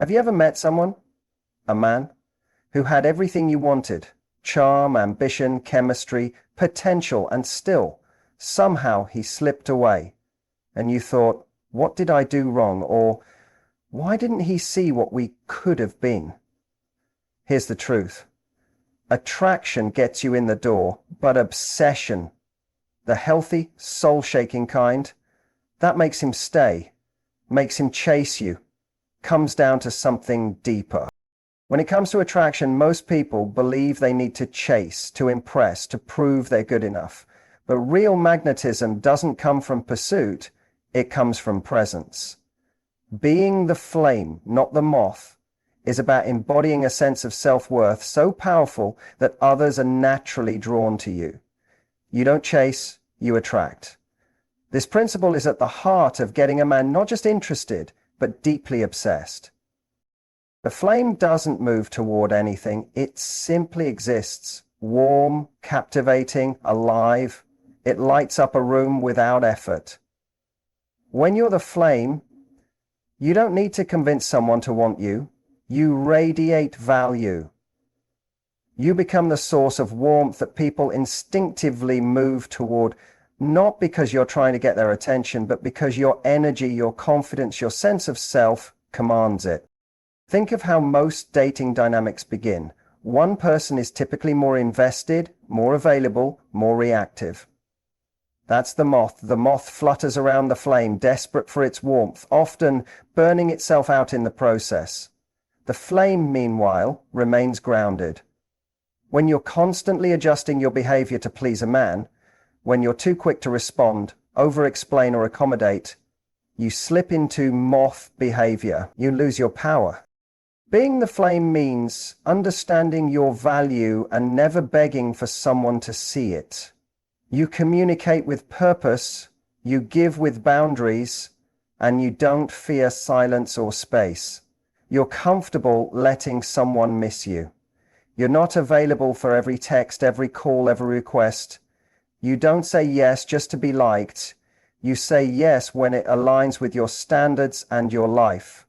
Have you ever met someone, a man, who had everything you wanted? Charm, ambition, chemistry, potential, and still, somehow he slipped away. And you thought, what did I do wrong? Or why didn't he see what we could have been? Here's the truth. Attraction gets you in the door, but obsession, the healthy, soul-shaking kind, that makes him stay, makes him chase you, comes down to something deeper. When it comes to attraction, most people believe they need to chase, to impress, to prove they're good enough. But real magnetism doesn't come from pursuit, it comes from presence. Being the flame, not the moth, is about embodying a sense of self-worth so powerful that others are naturally drawn to you. You don't chase, you attract. This principle is at the heart of getting a man not just interested, but deeply obsessed. The flame doesn't move toward anything, it simply exists, warm, captivating, alive. It lights up a room without effort. When you're the flame, you don't need to convince someone to want you. You radiate value. You become the source of warmth that people instinctively move toward, not because you're trying to get their attention, but because your energy, your confidence, your sense of self commands it. Think of how most dating dynamics begin. One person is typically more invested, more available, more reactive. That's the moth. The moth flutters around the flame, desperate for its warmth, often burning itself out in the process. The flame, meanwhile, remains grounded. When you're constantly adjusting your behavior to please a man, when you're too quick to respond, over-explain or accommodate, you slip into moth behavior. You lose your power. Being the flame means understanding your value and never begging for someone to see it. You communicate with purpose, you give with boundaries, and you don't fear silence or space. You're comfortable letting someone miss you. You're not available for every text, every call, every request. You don't say yes just to be liked. You say yes when it aligns with your standards and your life.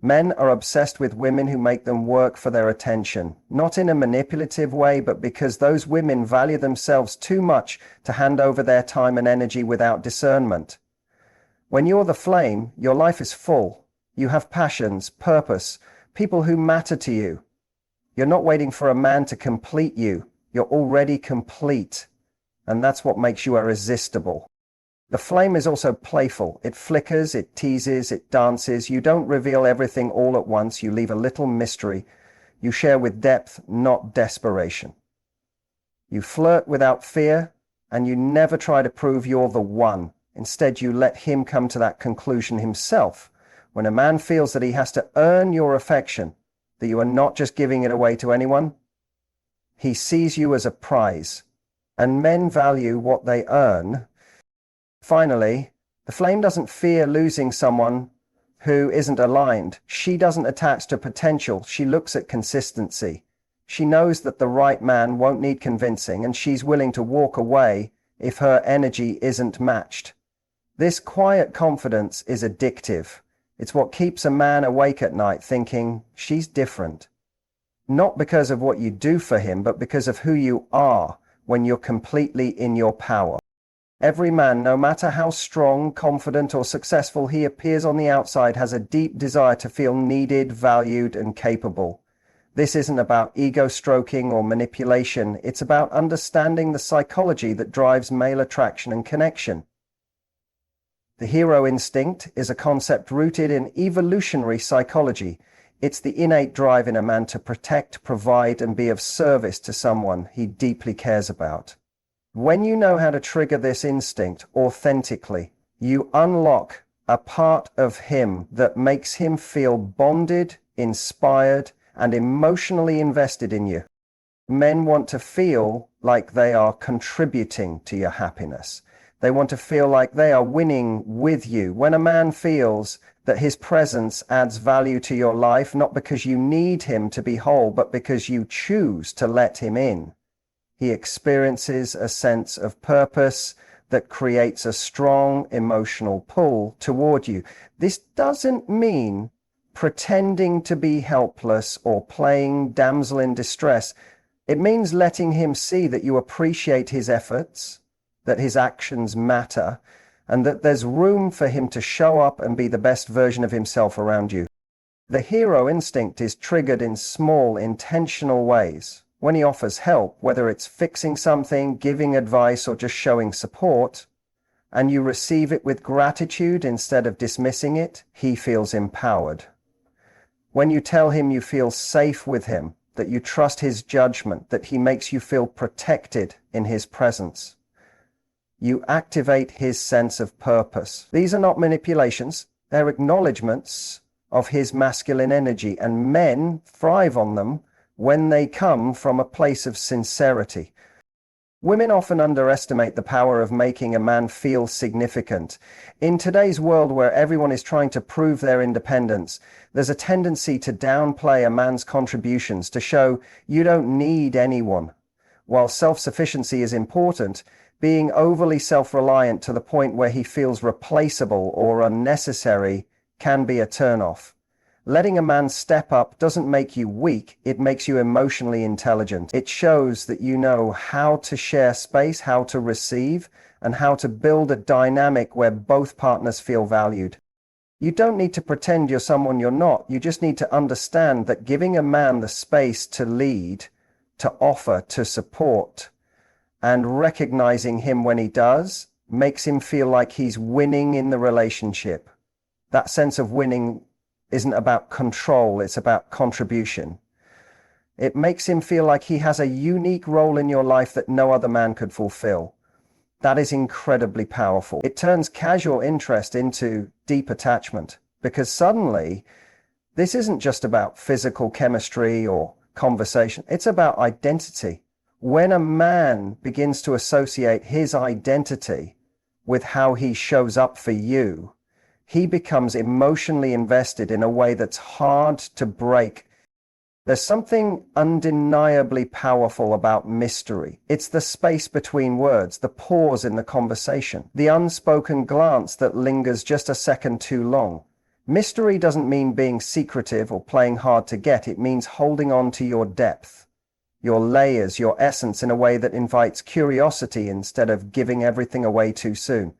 Men are obsessed with women who make them work for their attention, not in a manipulative way, but because those women value themselves too much to hand over their time and energy without discernment. When you're the flame, your life is full. You have passions, purpose, people who matter to you. You're not waiting for a man to complete you. You're already complete. And that's what makes you irresistible. The flame is also playful. It flickers, it teases, it dances. You don't reveal everything all at once. You leave a little mystery. You share with depth, not desperation. You flirt without fear, and you never try to prove you're the one. Instead, you let him come to that conclusion himself. When a man feels that he has to earn your affection, that you are not just giving it away to anyone, he sees you as a prize, and men value what they earn. Finally, the flame doesn't fear losing someone who isn't aligned. She doesn't attach to potential, she looks at consistency. She knows that the right man won't need convincing, and she's willing to walk away if her energy isn't matched. This quiet confidence is addictive. It's what keeps a man awake at night thinking, she's different. Not because of what you do for him, but because of who you are when you're completely in your power. Every man, no matter how strong, confident, or successful he appears on the outside, has a deep desire to feel needed, valued, and capable. This isn't about ego stroking or manipulation. It's about understanding the psychology that drives male attraction and connection. The hero instinct is a concept rooted in evolutionary psychology. It's the innate drive in a man to protect, provide, and be of service to someone he deeply cares about. When you know how to trigger this instinct authentically, you unlock a part of him that makes him feel bonded, inspired, and emotionally invested in you. Men want to feel like they are contributing to your happiness. They want to feel like they are winning with you. When a man feels that his presence adds value to your life, not because you need him to be whole, but because you choose to let him in, he experiences a sense of purpose that creates a strong emotional pull toward you. This doesn't mean pretending to be helpless or playing damsel in distress. It means letting him see that you appreciate his efforts, that his actions matter, and that there's room for him to show up and be the best version of himself around you. The hero instinct is triggered in small, intentional ways. When he offers help, whether it's fixing something, giving advice, or just showing support, and you receive it with gratitude instead of dismissing it, he feels empowered. When you tell him you feel safe with him, that you trust his judgment, that he makes you feel protected in his presence, you activate his sense of purpose. These are not manipulations, they're acknowledgments of his masculine energy, and men thrive on them when they come from a place of sincerity. Women often underestimate the power of making a man feel significant. In today's world where everyone is trying to prove their independence, there's a tendency to downplay a man's contributions, to show you don't need anyone. While self-sufficiency is important, being overly self-reliant to the point where he feels replaceable or unnecessary can be a turn-off. Letting a man step up doesn't make you weak, it makes you emotionally intelligent. It shows that you know how to share space, how to receive, and how to build a dynamic where both partners feel valued. You don't need to pretend you're someone you're not. You just need to understand that giving a man the space to lead, to offer, to support, and recognizing him when he does, makes him feel like he's winning in the relationship. That sense of winning isn't about control, it's about contribution. It makes him feel like he has a unique role in your life that no other man could fulfill. That is incredibly powerful. It turns casual interest into deep attachment, because suddenly this isn't just about physical chemistry or conversation, it's about identity. When a man begins to associate his identity with how he shows up for you, he becomes emotionally invested in a way that's hard to break. There's something undeniably powerful about mystery. It's the space between words, the pause in the conversation, the unspoken glance that lingers just a second too long. Mystery doesn't mean being secretive or playing hard to get. It means holding on to your depth, your layers, your essence in a way that invites curiosity instead of giving everything away too soon.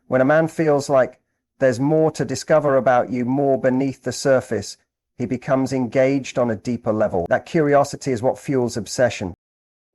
When a man feels like there's more to discover about you, more beneath the surface, he becomes engaged on a deeper level. That curiosity is what fuels obsession.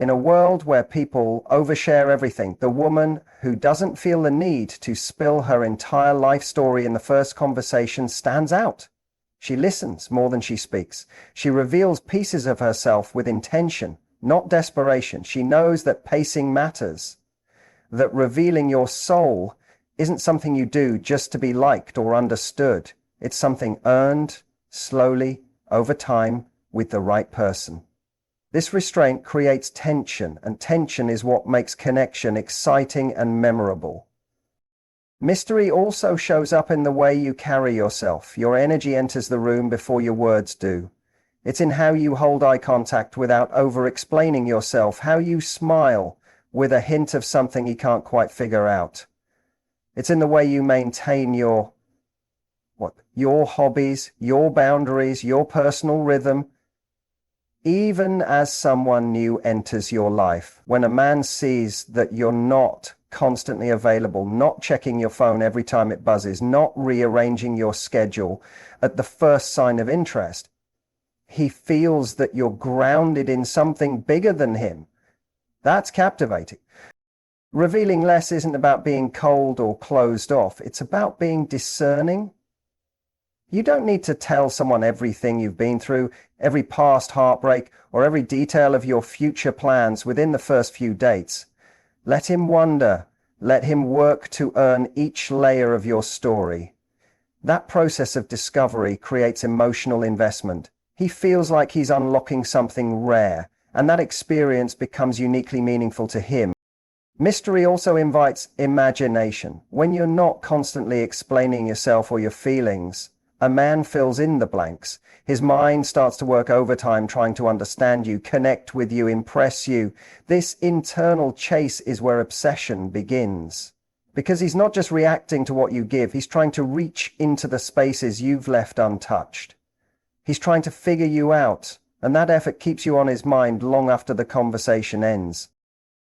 In a world where people overshare everything, the woman who doesn't feel the need to spill her entire life story in the first conversation stands out. She listens more than she speaks. She reveals pieces of herself with intention, not desperation. She knows that pacing matters, that revealing your soul isn't something you do just to be liked or understood. It's something earned, slowly, over time, with the right person. This restraint creates tension, and tension is what makes connection exciting and memorable. Mystery also shows up in the way you carry yourself. Your energy enters the room before your words do. It's in how you hold eye contact without over-explaining yourself, how you smile with a hint of something he can't quite figure out. It's in the way you maintain your hobbies, your boundaries, your personal rhythm, even as someone new enters your life. When a man sees that you're not constantly available, not checking your phone every time it buzzes, not rearranging your schedule at the first sign of interest, he feels that you're grounded in something bigger than him. That's captivating. Revealing less isn't about being cold or closed off. It's about being discerning. You don't need to tell someone everything you've been through, every past heartbreak, or every detail of your future plans within the first few dates. Let him wonder. Let him work to earn each layer of your story. That process of discovery creates emotional investment. He feels like he's unlocking something rare, and that experience becomes uniquely meaningful to him. Mystery also invites imagination. When you're not constantly explaining yourself or your feelings, a man fills in the blanks. His mind starts to work overtime trying to understand you, connect with you, impress you. This internal chase is where obsession begins. Because he's not just reacting to what you give, he's trying to reach into the spaces you've left untouched. He's trying to figure you out, and that effort keeps you on his mind long after the conversation ends.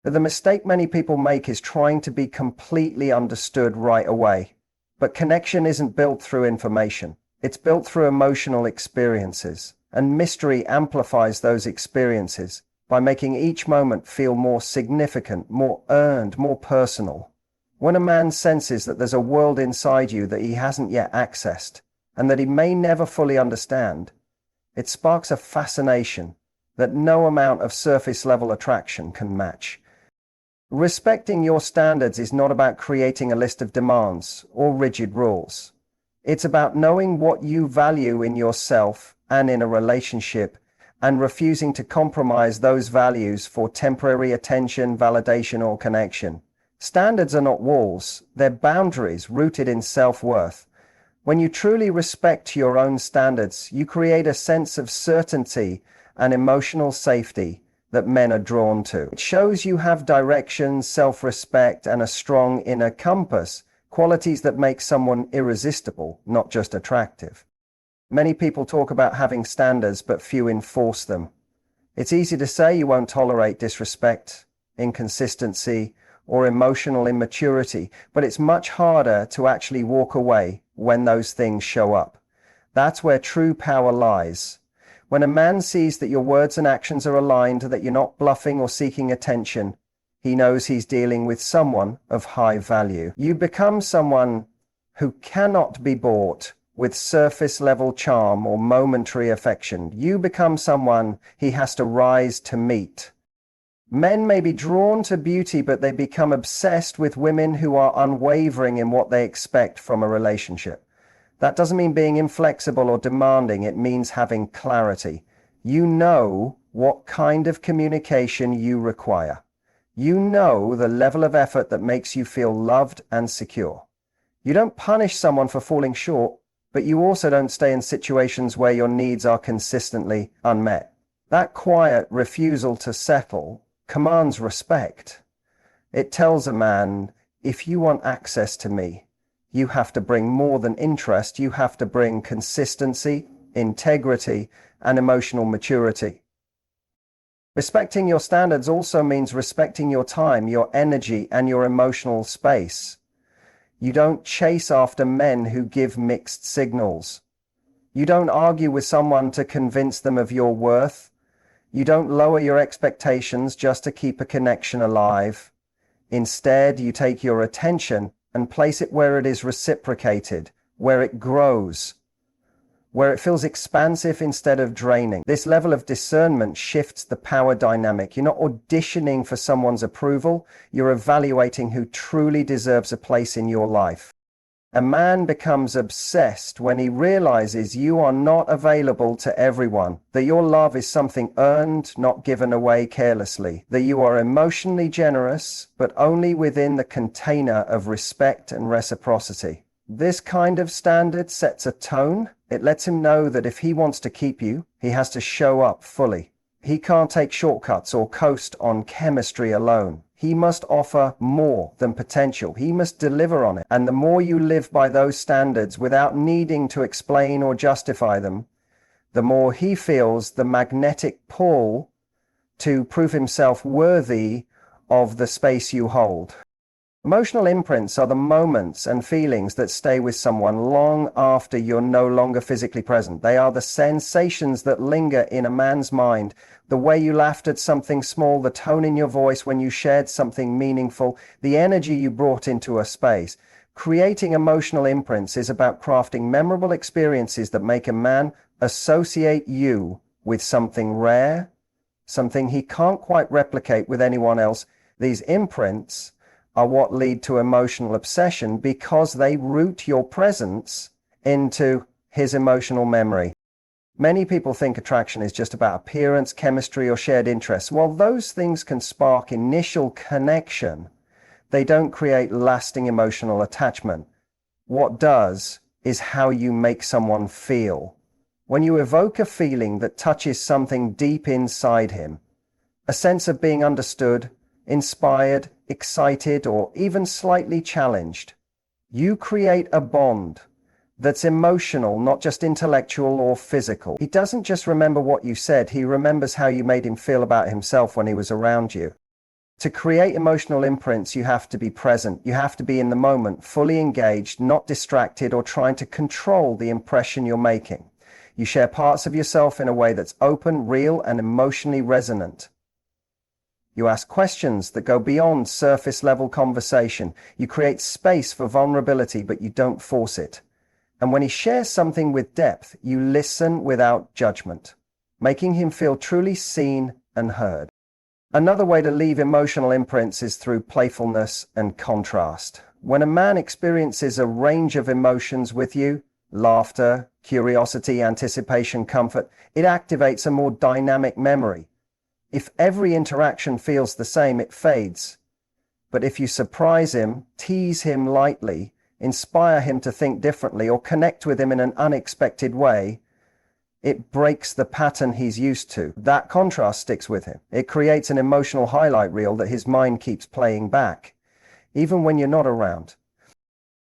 But the mistake many people make is trying to be completely understood right away. But connection isn't built through information. It's built through emotional experiences, and mystery amplifies those experiences by making each moment feel more significant, more earned, more personal. When a man senses that there's a world inside you that he hasn't yet accessed, and that he may never fully understand, it sparks a fascination that no amount of surface-level attraction can match. Respecting your standards is not about creating a list of demands or rigid rules. It's about knowing what you value in yourself and in a relationship, and refusing to compromise those values for temporary attention, validation, or connection. Standards are not walls, they're boundaries rooted in self-worth. When you truly respect your own standards, you create a sense of certainty and emotional safety that men are drawn to. It shows you have direction, self-respect, and a strong inner compass, qualities that make someone irresistible, not just attractive. Many people talk about having standards, but few enforce them. It's easy to say you won't tolerate disrespect, inconsistency, or emotional immaturity, but it's much harder to actually walk away when those things show up. That's where true power lies. When a man sees that your words and actions are aligned, that you're not bluffing or seeking attention, he knows he's dealing with someone of high value. You become someone who cannot be bought with surface-level charm or momentary affection. You become someone he has to rise to meet. Men may be drawn to beauty, but they become obsessed with women who are unwavering in what they expect from a relationship. That doesn't mean being inflexible or demanding. It means having clarity. You know what kind of communication you require. You know the level of effort that makes you feel loved and secure. You don't punish someone for falling short, but you also don't stay in situations where your needs are consistently unmet. That quiet refusal to settle commands respect. It tells a man, if you want access to me, you have to bring more than interest. You have to bring consistency, integrity, and emotional maturity. Respecting your standards also means respecting your time, your energy, and your emotional space. You don't chase after men who give mixed signals. You don't argue with someone to convince them of your worth. You don't lower your expectations just to keep a connection alive. Instead, you take your attention and place it where it is reciprocated, where it grows, where it feels expansive instead of draining. This level of discernment shifts the power dynamic. You're not auditioning for someone's approval, you're evaluating who truly deserves a place in your life. A man becomes obsessed when he realizes you are not available to everyone, that your love is something earned, not given away carelessly, that you are emotionally generous, but only within the container of respect and reciprocity. This kind of standard sets a tone. It lets him know that if he wants to keep you, he has to show up fully. He can't take shortcuts or coast on chemistry alone. He must offer more than potential. He must deliver on it. And the more you live by those standards without needing to explain or justify them, the more he feels the magnetic pull to prove himself worthy of the space you hold. Emotional imprints are the moments and feelings that stay with someone long after you're no longer physically present. They are the sensations that linger in a man's mind. The way you laughed at something small, the tone in your voice when you shared something meaningful, the energy you brought into a space. Creating emotional imprints is about crafting memorable experiences that make a man associate you with something rare, something he can't quite replicate with anyone else. These imprints are what lead to emotional obsession because they root your presence into his emotional memory. Many people think attraction is just about appearance, chemistry, or shared interests. While those things can spark initial connection, they don't create lasting emotional attachment. What does is how you make someone feel. When you evoke a feeling that touches something deep inside him, a sense of being understood, inspired, excited, or even slightly challenged, you create a bond that's emotional, not just intellectual or physical. He doesn't just remember what you said, he remembers how you made him feel about himself when he was around you. To create emotional imprints, you have to be present. You have to be in the moment, fully engaged, not distracted or trying to control the impression you're making. You share parts of yourself in a way that's open, real, and emotionally resonant. You ask questions that go beyond surface level conversation. You create space for vulnerability, but you don't force it. And when he shares something with depth, you listen without judgment, making him feel truly seen and heard. Another way to leave emotional imprints is through playfulness and contrast. When a man experiences a range of emotions with you, laughter, curiosity, anticipation, comfort, it activates a more dynamic memory. If every interaction feels the same, it fades. But if you surprise him, tease him lightly, inspire him to think differently, or connect with him in an unexpected way, it breaks the pattern he's used to. That contrast sticks with him. It creates an emotional highlight reel that his mind keeps playing back, even when you're not around.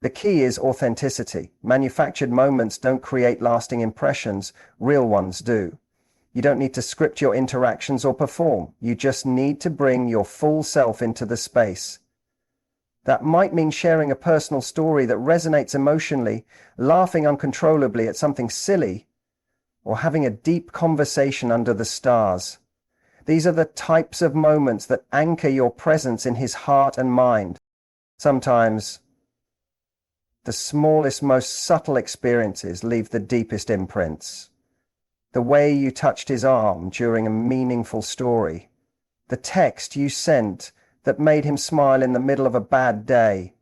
The key is authenticity. Manufactured moments don't create lasting impressions, real ones do. You don't need to script your interactions or perform. You just need to bring your full self into the space. That might mean sharing a personal story that resonates emotionally, laughing uncontrollably at something silly, or having a deep conversation under the stars. These are the types of moments that anchor your presence in his heart and mind. Sometimes, the smallest, most subtle experiences leave the deepest imprints. The way you touched his arm during a meaningful story. The text you sent that made him smile in the middle of a bad day.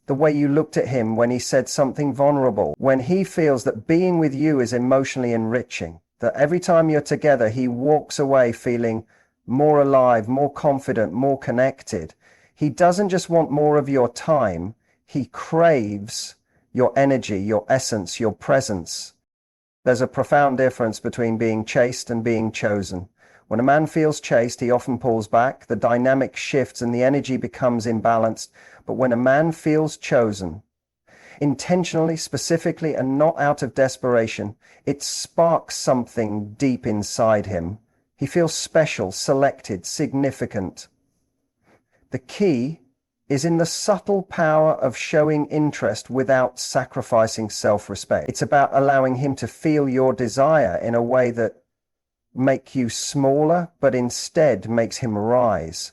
The way you looked at him when he said something vulnerable, when he feels that being with you is emotionally enriching, that every time you're together he walks away feeling more alive, more confident, more connected. He doesn't just want more of your time, he craves your energy, your essence, your presence. There's a profound difference between being chased and being chosen. When a man feels chased, he often pulls back, the dynamic shifts and the energy becomes imbalanced. But when a man feels chosen, intentionally, specifically, and not out of desperation, it sparks something deep inside him. He feels special, selected, significant. The key is in the subtle power of showing interest without sacrificing self-respect. It's about allowing him to feel your desire in a way that makes you smaller, but instead makes him rise.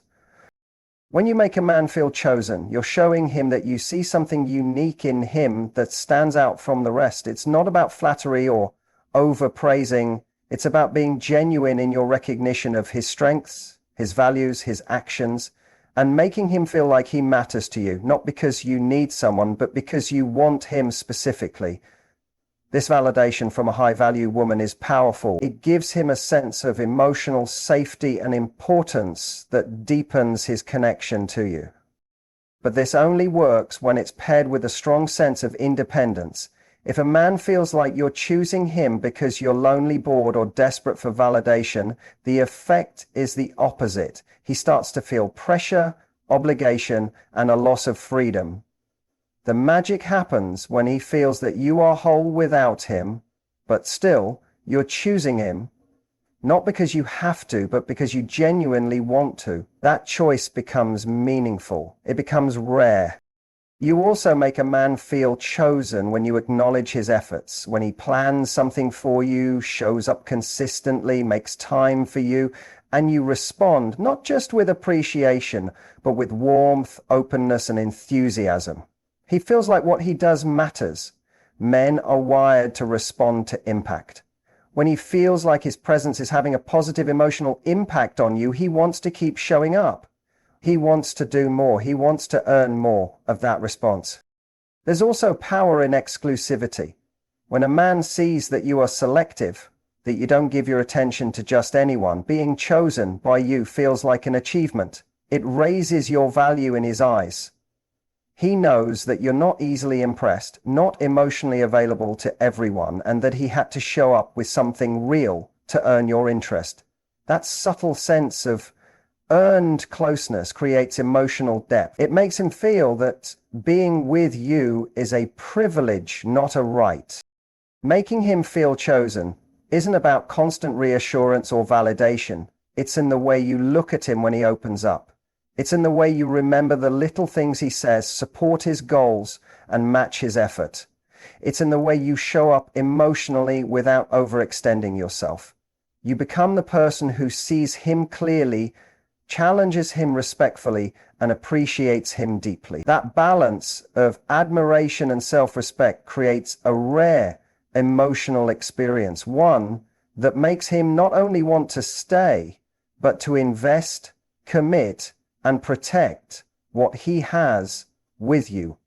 When you make a man feel chosen, you're showing him that you see something unique in him that stands out from the rest. It's not about flattery or overpraising. It's about being genuine in your recognition of his strengths, his values, his actions, and making him feel like he matters to you, not because you need someone, but because you want him specifically. This validation from a high-value woman is powerful. It gives him a sense of emotional safety and importance that deepens his connection to you. But this only works when it's paired with a strong sense of independence. If a man feels like you're choosing him because you're lonely, bored, or desperate for validation, the effect is the opposite. He starts to feel pressure, obligation, and a loss of freedom. The magic happens when he feels that you are whole without him, but still, you're choosing him, not because you have to, but because you genuinely want to. That choice becomes meaningful. It becomes rare. You also make a man feel chosen when you acknowledge his efforts, when he plans something for you, shows up consistently, makes time for you, and you respond not just with appreciation, but with warmth, openness, and enthusiasm. He feels like what he does matters. Men are wired to respond to impact. When he feels like his presence is having a positive emotional impact on you, he wants to keep showing up. He wants to do more. He wants to earn more of that response. There's also power in exclusivity. When a man sees that you are selective, that you don't give your attention to just anyone, being chosen by you feels like an achievement. It raises your value in his eyes. He knows that you're not easily impressed, not emotionally available to everyone, and that he had to show up with something real to earn your interest. That subtle sense of Earned closeness creates emotional depth. It makes him feel that being with you is a privilege, not a right. Making him feel chosen isn't about constant reassurance or validation. It's in the way you look at him when he opens up. It's in the way you remember the little things he says, support his goals, and match his effort. It's in the way you show up emotionally without overextending yourself. You become the person who sees him clearly, challenges him respectfully, and appreciates him deeply. That balance of admiration and self-respect creates a rare emotional experience, one that makes him not only want to stay, but to invest, commit, and protect what he has with you.